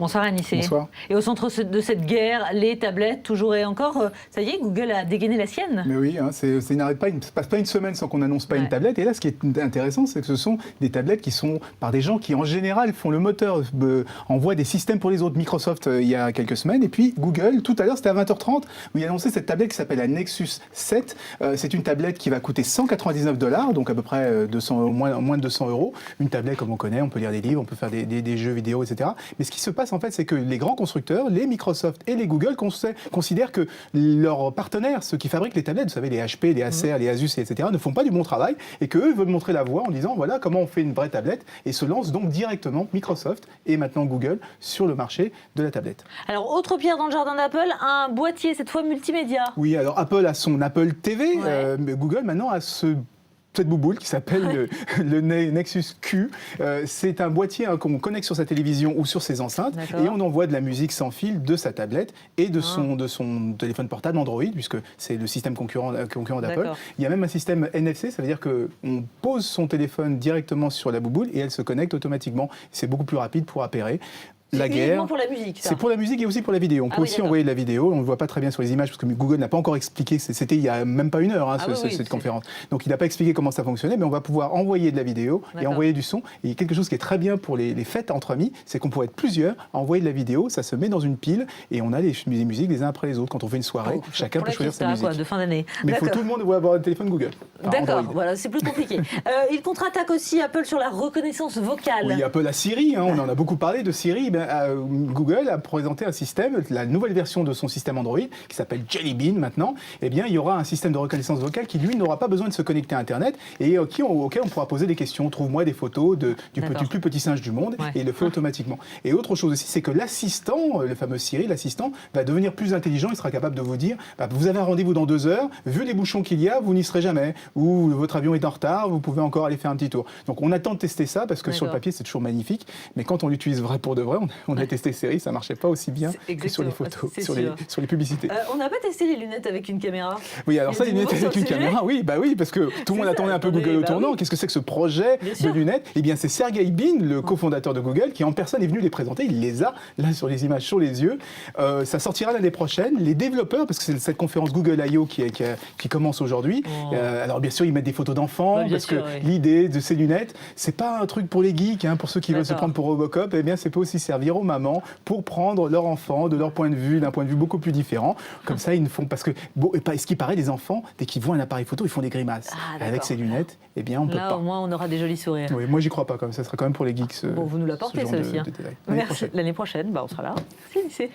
Bonsoir Anissé. Bonsoir. Et au centre de cette guerre, les tablettes, toujours et encore, ça y est, Google a dégainé la sienne. Mais oui, hein, ça ne passe pas une semaine sans qu'on n'annonce pas une tablette. Et là, ce qui est intéressant, c'est que ce sont des tablettes qui sont par des gens qui, en général, font le moteur, envoient des systèmes pour les autres. Microsoft, il y a quelques semaines. Et puis Google, tout à l'heure, c'était à 20h30, où il a annoncé cette tablette qui s'appelle la Nexus 7. C'est une tablette qui va coûter $199, donc à peu près moins de 200 €. Une tablette, comme on connaît, on peut lire des livres, on peut faire des jeux vidéo, etc. Mais ce qui se passe, en fait, c'est que les grands constructeurs, les Microsoft et les Google, considèrent que leurs partenaires, ceux qui fabriquent les tablettes, vous savez, les HP, les Acer, les Asus, etc., ne font pas du bon travail et qu'eux veulent montrer la voie en disant voilà comment on fait une vraie tablette et se lancent donc directement Microsoft et maintenant Google sur le marché de la tablette. Alors, autre pierre dans le jardin d'Apple, un boîtier, cette fois multimédia. Oui, alors Apple a son Apple TV, mais Google maintenant a cette bouboule qui s'appelle le Nexus Q. C'est un boîtier qu'on connecte sur sa télévision ou sur ses enceintes et on envoie de la musique sans fil de sa tablette et de son téléphone portable Android, puisque c'est le système concurrent d'Apple. Il y a même un système NFC, ça veut dire qu'on pose son téléphone directement sur la bouboule et elle se connecte automatiquement. C'est beaucoup plus rapide pour appairer. La guerre. Pour la musique, ça. C'est pour la musique et aussi pour la vidéo. On peut aussi envoyer de la vidéo. On ne le voit pas très bien sur les images parce que Google n'a pas encore expliqué. C'était il n'y a même pas une heure, cette conférence. Donc il n'a pas expliqué comment ça fonctionnait, mais on va pouvoir envoyer de la vidéo et envoyer du son. Et il y a quelque chose qui est très bien pour les fêtes entre amis, c'est qu'on pourrait être plusieurs à envoyer de la vidéo. Ça se met dans une pile et on a les musiques les uns après les autres. Quand on fait une soirée, chacun peut choisir sa musique. De fin d'année. Mais il faut tout le monde avoir un téléphone Google. D'accord, voilà, c'est plus compliqué. Il contre-attaque aussi Apple sur la reconnaissance vocale. Oui, Apple a Siri. On en a beaucoup parlé de Siri. Google a présenté un système, la nouvelle version de son système Android, qui s'appelle Jelly Bean maintenant. Eh bien, il y aura un système de reconnaissance vocale qui, lui, n'aura pas besoin de se connecter à Internet et auquel on pourra poser des questions. Trouve-moi des photos du plus petit singe du monde et il le fait automatiquement. Et autre chose aussi, c'est que l'assistant, le fameux Siri, l'assistant, va devenir plus intelligent. Il sera capable de vous dire vous avez un rendez-vous dans 2 heures, vu les bouchons qu'il y a, vous n'y serez jamais. Ou votre avion est en retard, vous pouvez encore aller faire un petit tour. Donc, on attend de tester ça parce que sur le papier, c'est toujours magnifique. Mais quand on l'utilise vrai pour de vrai, on a testé Siri, ça marchait pas aussi bien que sur les photos, sur les publicités. On n'a pas testé les lunettes avec une caméra. Oui, alors ça, les lunettes avec une caméra, oui, parce que tout le monde attendait un peu Google au tournant. Qu'est-ce que c'est que ce projet de lunettes? Eh bien, c'est Sergey Brin, le cofondateur de Google, qui en personne est venu les présenter. Il les a là sur les images, sur les yeux. Ça sortira l'année prochaine. Les développeurs, parce que c'est cette conférence Google I.O. qui commence aujourd'hui. Alors bien sûr, ils mettent des photos d'enfants, parce que l'idée de ces lunettes, c'est pas un truc pour les geeks, pour ceux qui veulent se prendre pour Robocop. Eh bien, c'est peut aussi servir aux mamans pour prendre leur enfant de leur point de vue, d'un point de vue beaucoup plus différent. Comme ça, ils ne font... Parce que, ce qui paraît, les enfants, dès qu'ils voient un appareil photo, ils font des grimaces. Avec ces lunettes, eh bien, on peut pas. Là, au moins, on aura des jolis sourires. Oui, moi, j'y crois pas, comme ça sera quand même pour les geeks. Bon, vous nous l'apportez, ça aussi. L'année prochaine, on sera là. Merci, Anissé.